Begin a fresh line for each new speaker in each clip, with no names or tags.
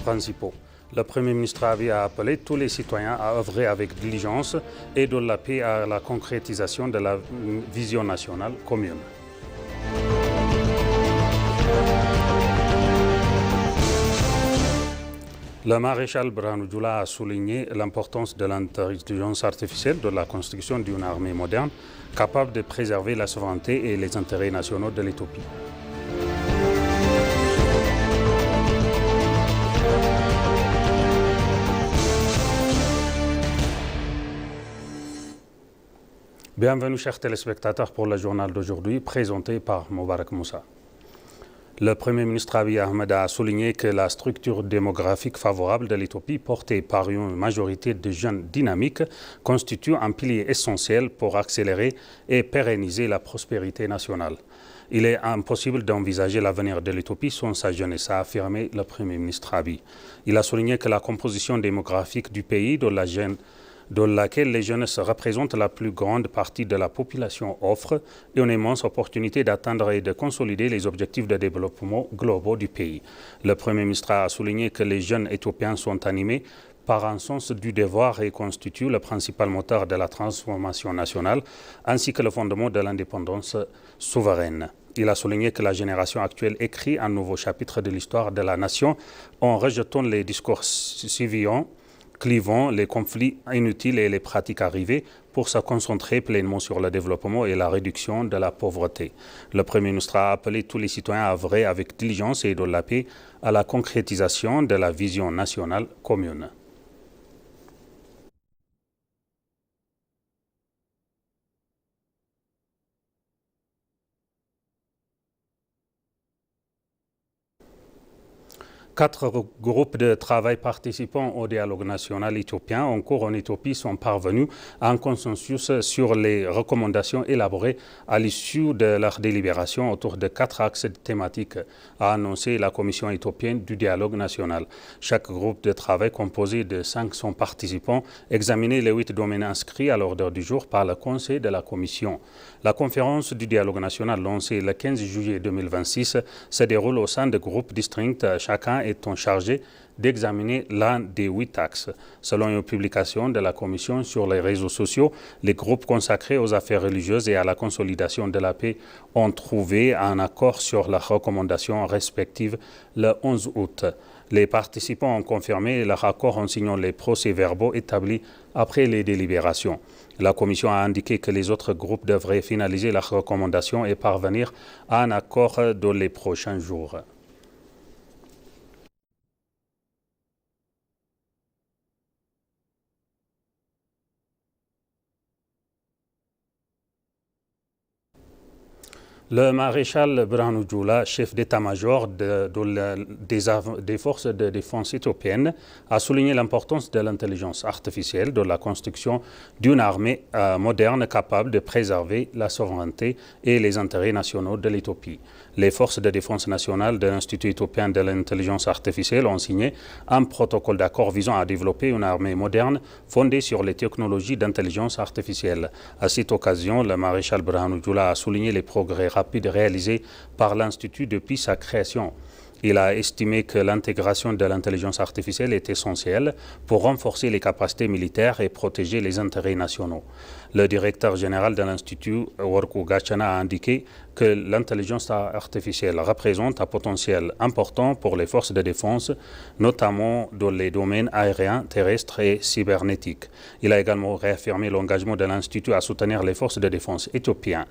principaux. Le Premier ministre Abiy a appelé tous les citoyens à œuvrer avec diligence et de la paix à la concrétisation de la vision nationale commune. Le maréchal Birhanou Djoula a souligné l'importance de l'intelligence artificielle de la construction d'une armée moderne capable de préserver la souveraineté et les intérêts nationaux de l'Éthiopie. Bienvenue chers téléspectateurs pour le journal d'aujourd'hui présenté par Moubarak Moussa. Le Premier ministre Abiy Ahmed a souligné que la structure démographique favorable de l'Éthiopie, portée par une majorité de jeunes dynamiques, constitue un pilier essentiel pour accélérer et pérenniser la prospérité nationale. Il est impossible d'envisager l'avenir de l'Éthiopie sans sa jeunesse, a affirmé le Premier ministre Abiy. Il a souligné que la composition démographique du pays de laquelle les jeunes représentent la plus grande partie de la population offre une immense opportunité d'atteindre et de consolider les objectifs de développement globaux du pays. Le Premier ministre a souligné que les jeunes éthiopiens sont animés par un sens du devoir et constituent le principal moteur de la transformation nationale ainsi que le fondement de l'indépendance souveraine. Il a souligné que la génération actuelle écrit un nouveau chapitre de l'histoire de la nation en rejetant les discours civils, clivant les conflits inutiles et les pratiques arrivées pour se concentrer pleinement sur le développement et la réduction de la pauvreté. Le Premier ministre a appelé tous les citoyens à œuvrer avec diligence et de la paix à la concrétisation de la vision nationale commune. Quatre groupes de travail participant au dialogue national éthiopien en cours en Éthiopie sont parvenus à un consensus sur les recommandations élaborées à l'issue de leur délibération autour de 4 axes thématiques, a annoncé la Commission éthiopienne du dialogue national. Chaque groupe de travail composé de 500 participants examinait les 8 domaines inscrits à l'ordre du jour par le Conseil de la Commission. La conférence du dialogue national lancée le 15 juillet 2026 se déroule au sein de groupes distincts, chacun étant chargé d'examiner l'un des 8 axes. Selon une publication de la Commission sur les réseaux sociaux, les groupes consacrés aux affaires religieuses et à la consolidation de la paix ont trouvé un accord sur leurs recommandations respectives le 11 août. Les participants ont confirmé leur accord en signant les procès-verbaux établis après les délibérations. La Commission a indiqué que les autres groupes devraient finaliser leurs recommandations et parvenir à un accord dans les prochains jours. Le maréchal Birhanou Djoula, chef d'état-major des forces de défense éthiopiennes, a souligné l'importance de l'intelligence artificielle dans la construction d'une armée moderne capable de préserver la souveraineté et les intérêts nationaux de l'Éthiopie. Les forces de défense nationale de l'Institut éthiopien de l'intelligence artificielle ont signé un protocole d'accord visant à développer une armée moderne fondée sur les technologies d'intelligence artificielle. À cette occasion, le maréchal Birhanou Djoula a souligné les progrès rapide réalisé par l'Institut depuis sa création. Il a estimé que l'intégration de l'intelligence artificielle est essentielle pour renforcer les capacités militaires et protéger les intérêts nationaux. Le directeur général de l'Institut, Worku Gachana, a indiqué que l'intelligence artificielle représente un potentiel important pour les forces de défense, notamment dans les domaines aériens, terrestres et cybernétiques. Il a également réaffirmé l'engagement de l'Institut à soutenir les forces de défense éthiopiennes.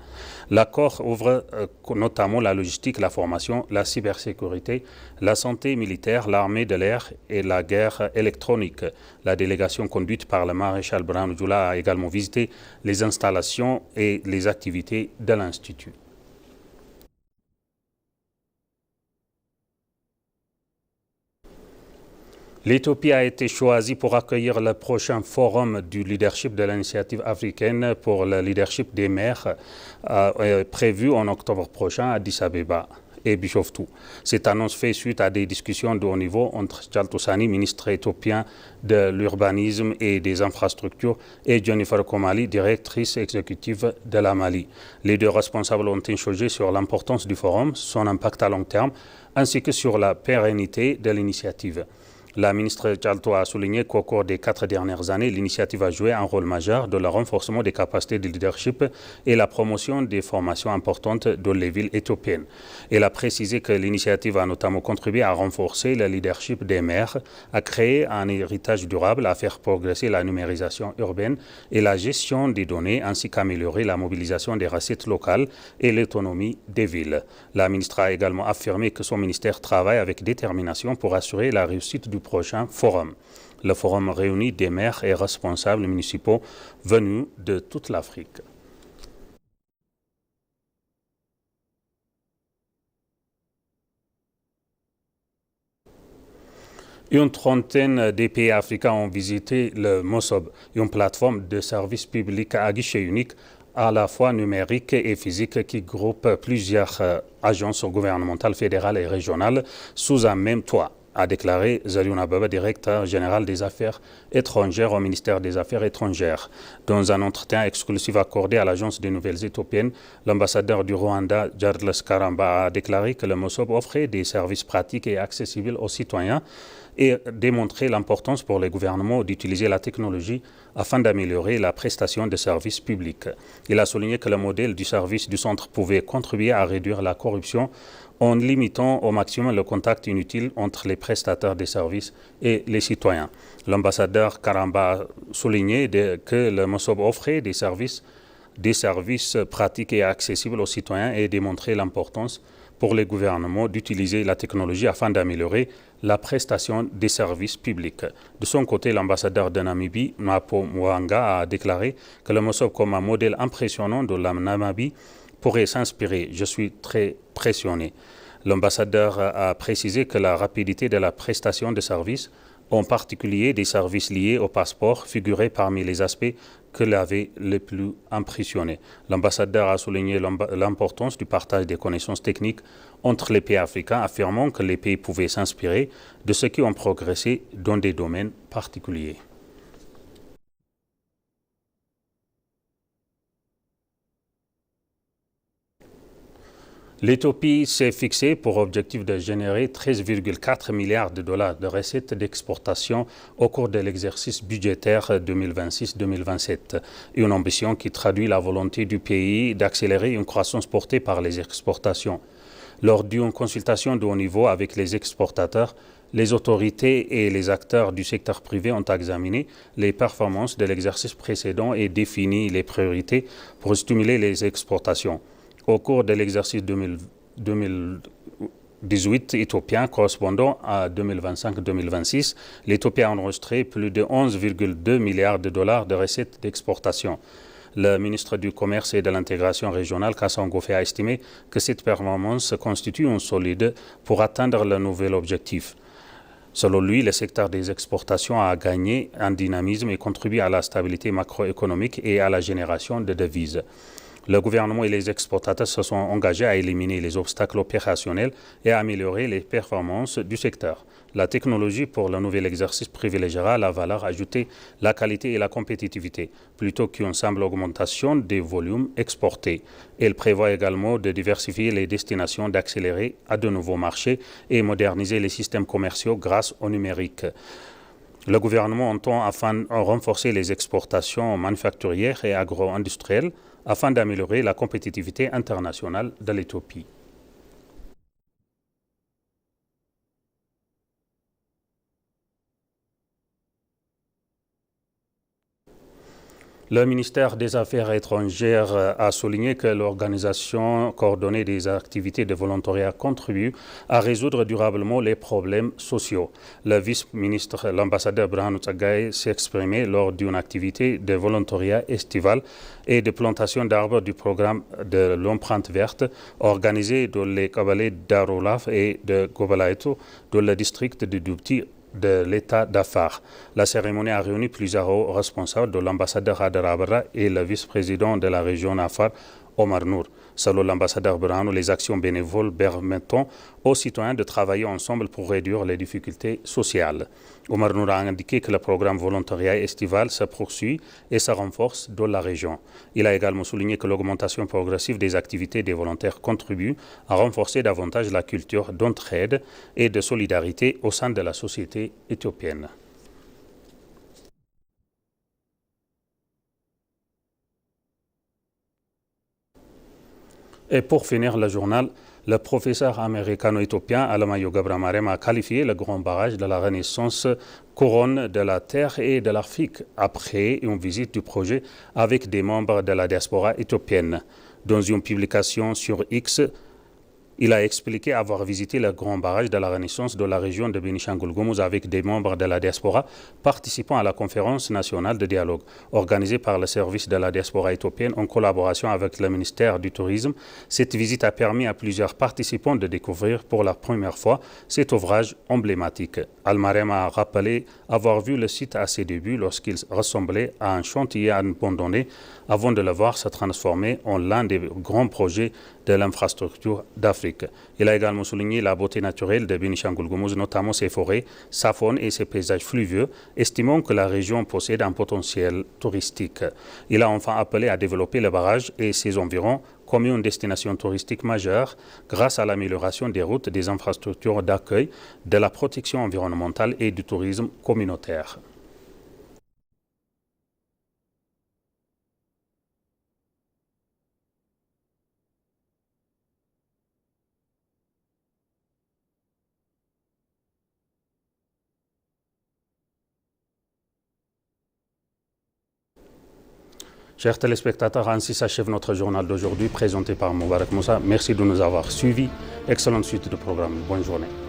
L'accord ouvre notamment la logistique, la formation, la cybersécurité, la santé militaire, l'armée de l'air et la guerre électronique. La délégation conduite par le maréchal Birhanou Djoula a également visité les installations et les activités de l'Institut. L'Éthiopie a été choisie pour accueillir le prochain forum du leadership de l'initiative africaine pour le leadership des maires prévu en octobre prochain à Addis Abeba et Bishoftu. Cette annonce fait suite à des discussions de haut niveau entre Jalto Sani, ministre éthiopien de l'urbanisme et des infrastructures, et Jennifer Komali, directrice exécutive de la Mali. Les deux responsables ont échangé sur l'importance du forum, son impact à long terme, ainsi que sur la pérennité de l'initiative. La ministre Tchalto a souligné qu'au cours des 4 dernières années, l'initiative a joué un rôle majeur dans le renforcement des capacités de leadership et la promotion des formations importantes dans les villes éthiopiennes. Elle a précisé que l'initiative a notamment contribué à renforcer le leadership des maires, à créer un héritage durable, à faire progresser la numérisation urbaine et la gestion des données, ainsi qu'à améliorer la mobilisation des recettes locales et l'autonomie des villes. La ministre a également affirmé que son ministère travaille avec détermination pour assurer la réussite du prochain forum. Le forum réunit des maires et responsables municipaux venus de toute l'Afrique. Une trentaine de pays africains ont visité le MOSOB, une plateforme de services publics à guichet unique à la fois numérique et physique qui groupe plusieurs agences gouvernementales fédérales et régionales sous un même toit, a déclaré Zaliouna Baba, directeur général des affaires étrangères au ministère des Affaires étrangères. Dans un entretien exclusif accordé à l'agence des nouvelles éthiopiennes, l'ambassadeur du Rwanda, Jarles Karamba, a déclaré que le MOSOB offrait des services pratiques et accessibles aux citoyens et démontrer l'importance pour les gouvernements d'utiliser la technologie afin d'améliorer la prestation de services publics. Il a souligné que le modèle du service du centre pouvait contribuer à réduire la corruption en limitant au maximum le contact inutile entre les prestataires des services et les citoyens. L'ambassadeur Karamba a souligné que le MOSOB offrait des services pratiques et accessibles aux citoyens et démontrer l'importance pour les gouvernements d'utiliser la technologie afin d'améliorer la prestation des services publics. De son côté, l'ambassadeur de Namibie, Mapo Mwanga, a déclaré que le MOSOB, comme un modèle impressionnant de la Namibie, pourrait s'inspirer. Je suis très pressionné. L'ambassadeur a précisé que la rapidité de la prestation de services, en particulier des services liés au passeport, figurait parmi les aspects que l'avait le plus impressionné. L'ambassadeur a souligné l'importance du partage des connaissances techniques entre les pays africains, affirmant que les pays pouvaient s'inspirer de ceux qui ont progressé dans des domaines particuliers. L'Éthiopie s'est fixée pour objectif de générer 13,4 milliards de dollars de recettes d'exportation au cours de l'exercice budgétaire 2026-2027. Une ambition qui traduit la volonté du pays d'accélérer une croissance portée par les exportations. Lors d'une consultation de haut niveau avec les exportateurs, les autorités et les acteurs du secteur privé ont examiné les performances de l'exercice précédent et défini les priorités pour stimuler les exportations. Au cours de l'exercice 2018 éthiopien correspondant à 2025-2026, l'Éthiopie a enregistré plus de 11,2 milliards de dollars de recettes d'exportation. Le ministre du Commerce et de l'Intégration régionale, Kassan Gofé, a estimé que cette performance constitue un solide pour atteindre le nouvel objectif. Selon lui, le secteur des exportations a gagné en dynamisme et contribué à la stabilité macroéconomique et à la génération de devises. Le gouvernement et les exportateurs se sont engagés à éliminer les obstacles opérationnels et à améliorer les performances du secteur. La technologie pour le nouvel exercice privilégiera la valeur ajoutée, la qualité et la compétitivité, plutôt qu'une simple augmentation des volumes exportés. Elle prévoit également de diversifier les destinations, d'accélérer à de nouveaux marchés et moderniser les systèmes commerciaux grâce au numérique. Le gouvernement entend renforcer les exportations manufacturières et agro-industrielles afin d'améliorer la compétitivité internationale de l'Éthiopie. Le ministère des Affaires étrangères a souligné que l'organisation coordonnée des activités de volontariat contribue à résoudre durablement les problèmes sociaux. Le vice-ministre, l'ambassadeur Birhanu Tsaggaye, s'est exprimé lors d'une activité de volontariat estival et de plantation d'arbres du programme de l'empreinte verte organisé dans les Kabalé d'Arolaf et de Gobalaeto dans le district de Dubti de l'État d'Afar. La cérémonie a réuni plusieurs hauts responsables de l'ambassadeur Hadar Abra et le vice-président de la région Afar, Omar Nour. Selon l'ambassadeur Berhanu, les actions bénévoles permettent aux citoyens de travailler ensemble pour réduire les difficultés sociales. Omar Nour a indiqué que le programme volontariat estival se poursuit et se renforce dans la région. Il a également souligné que l'augmentation progressive des activités des volontaires contribue à renforcer davantage la culture d'entraide et de solidarité au sein de la société éthiopienne. Et pour finir le journal, le professeur américano-éthiopien Alamayo Gabramarem a qualifié le grand barrage de la Renaissance couronne de la Terre et de l'Afrique après une visite du projet avec des membres de la diaspora éthiopienne. Dans une publication sur X, il a expliqué avoir visité le grand barrage de la Renaissance de la région de Bénichangul-Gumuz avec des membres de la diaspora participant à la conférence nationale de dialogue organisée par le service de la diaspora éthiopienne en collaboration avec le ministère du Tourisme. Cette visite a permis à plusieurs participants de découvrir pour la première fois cet ouvrage emblématique. Al-Marem a rappelé avoir vu le site à ses débuts lorsqu'il ressemblait à un chantier abandonné avant de le voir se transformer en l'un des grands projets de l'infrastructure d'Afrique. Il a également souligné la beauté naturelle de Bénichangul-Gumuz, notamment ses forêts, sa faune et ses paysages fluvieux, estimant que la région possède un potentiel touristique. Il a enfin appelé à développer le barrage et ses environs comme une destination touristique majeure grâce à l'amélioration des routes, des infrastructures d'accueil, de la protection environnementale et du tourisme communautaire. Chers téléspectateurs, ainsi s'achève notre journal d'aujourd'hui présenté par Moubarak Moussa. Merci de nous avoir suivis. Excellente suite de programme. Bonne journée.